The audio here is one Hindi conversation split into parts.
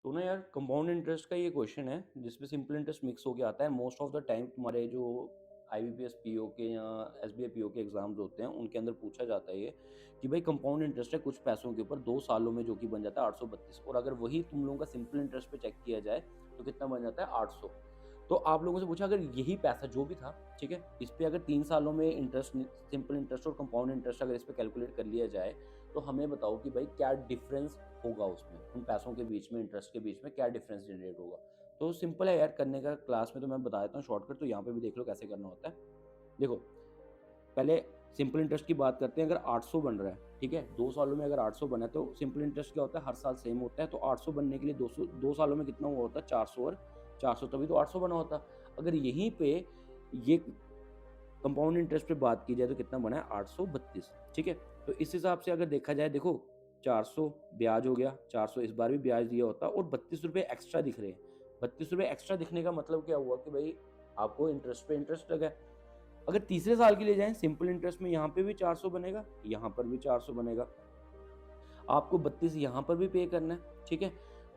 तो ना यार कंपाउंड इंटरेस्ट का ये क्वेश्चन है जिसमें सिंपल इंटरेस्ट मिक्स होके आता है। मोस्ट ऑफ द टाइम तुम्हारे जो आईबीपीएस पीओ के या एसबीआई पीओ के एग्जाम्स होते हैं उनके अंदर पूछा जाता है ये कि भाई कंपाउंड इंटरेस्ट है कुछ पैसों के ऊपर 2 सालों में जो कि बन जाता है 832, और अगर वही तुम लोगों का सिंपल इंटरेस्ट पे चेक किया जाए तो कितना बन जाता है 800। तो आप लोगों से पूछा अगर यही पैसा जो भी था, ठीक है, इस पे अगर 3 सालों में इंटरेस्ट, सिंपल इंटरेस्ट और कंपाउंड इंटरेस्ट अगर इस पे कैलकुलेट कर लिया जाए तो हमें बताओ कि भाई क्या डिफरेंस होगा उसमें, उन पैसों के बीच में, इंटरेस्ट के बीच में क्या डिफरेंस जनरेट होगा। तो सिंपल है यार करने का, क्लास में तो मैं बता देता हूँ शॉर्टकट, तो यहाँ पे भी देख लो कैसे करना होता है। देखो, पहले सिंपल इंटरेस्ट की बात करते हैं। अगर 800 बन रहा है, ठीक है, 2 सालों में अगर 800 बना है तो सिंपल इंटरेस्ट क्या होता है, हर साल सेम होता है। तो 800 बनने के लिए 2 सालों में कितना हुआ होता है, 400 और 400, तभी तो 800 बना होता। अगर यहीं पे ये कंपाउंड इंटरेस्ट पे बात की जाए तो कितना बना है, 832, ठीक है। तो इस हिसाब से अगर देखा जाए, देखो 400 ब्याज हो गया, 400 इस बार भी ब्याज दिया होता और 32 रुपये एक्स्ट्रा दिख रहे हैं। 32 रुपये एक्स्ट्रा दिखने का मतलब क्या हुआ कि भाई आपको इंटरेस्ट पे इंटरेस्ट लगा है। अगर तीसरे साल के लिए जाएं सिंपल इंटरेस्ट में, यहाँ पे भी 400 बनेगा, यहाँ पर भी 400 बनेगा, आपको 32 यहाँ पर भी पे करना है, ठीक है।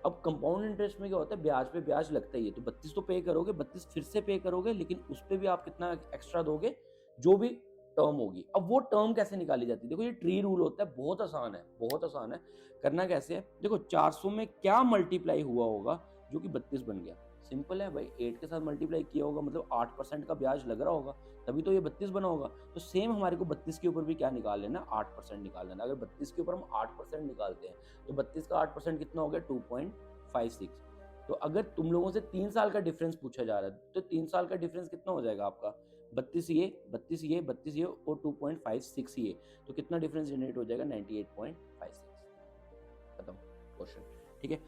अब कंपाउंड इंटरेस्ट में क्या होता है, ब्याज पे ब्याज लगता ही है, तो 32 तो पे करोगे, 32 फिर से पे करोगे, लेकिन उस पे भी आप कितना एक्स्ट्रा दोगे, जो भी टर्म होगी। अब वो टर्म कैसे निकाली जाती है, देखो ये ट्री रूल होता है, बहुत आसान है, बहुत आसान है। करना कैसे है, देखो 400 में क्या मल्टीप्लाई हुआ होगा जो कि 32 बन गया। सिंपल है भाई, 8 के साथ मल्टीप्लाई किया होगा, मतलब 8% का ब्याज लग रहा होगा, तभी तो ये 32 बना होगा। तो सेम हमारे को 32 के ऊपर भी क्या निकाल लेना, 8% निकाल लेना। अगर 32 के ऊपर हम 8% निकालते हैं तो 32 का 8% कितना हो गया, 2.56। तो अगर तुम लोगों से 3 साल का डिफरेंस पूछा जा रहा है तो 3 साल का डिफरेंस कितना हो जाएगा आपका, 32 ये 32 ये 32 ये और 2.56 ये, तो कितना डिफरेंस जनरेट हो जाएगा, 98.56। खत्म क्वेश्चन, ठीक है।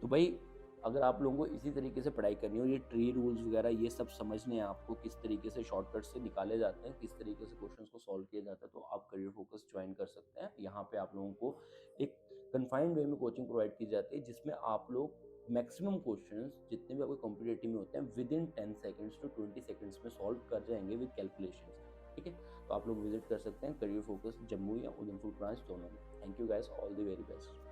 तो भाई अगर आप लोगों को इसी तरीके से पढ़ाई करनी हो, ये ट्री रूल्स वगैरह ये सब समझने हैं आपको, किस तरीके से शॉर्टकट से निकाले जाते हैं, किस तरीके से क्वेश्चंस को सॉल्व किया जाता है, तो आप करियर फोकस ज्वाइन कर सकते हैं। यहाँ पे आप लोगों को एक कन्फाइंड वे में कोचिंग प्रोवाइड की जाती है जिसमें आप लोग मैक्सिमम क्वेश्चंस जितने भी आपको कॉम्पिटेटिव में होते हैं within 10 seconds to 20 seconds में सॉल्व कर जाएंगे विद कैलकुलेशंस, ठीक है। तो आप लोग विजिट कर सकते हैं करियर फोकस जम्मू या उधमपुर ब्रांच दोनों में। Thank you guys, all the very best.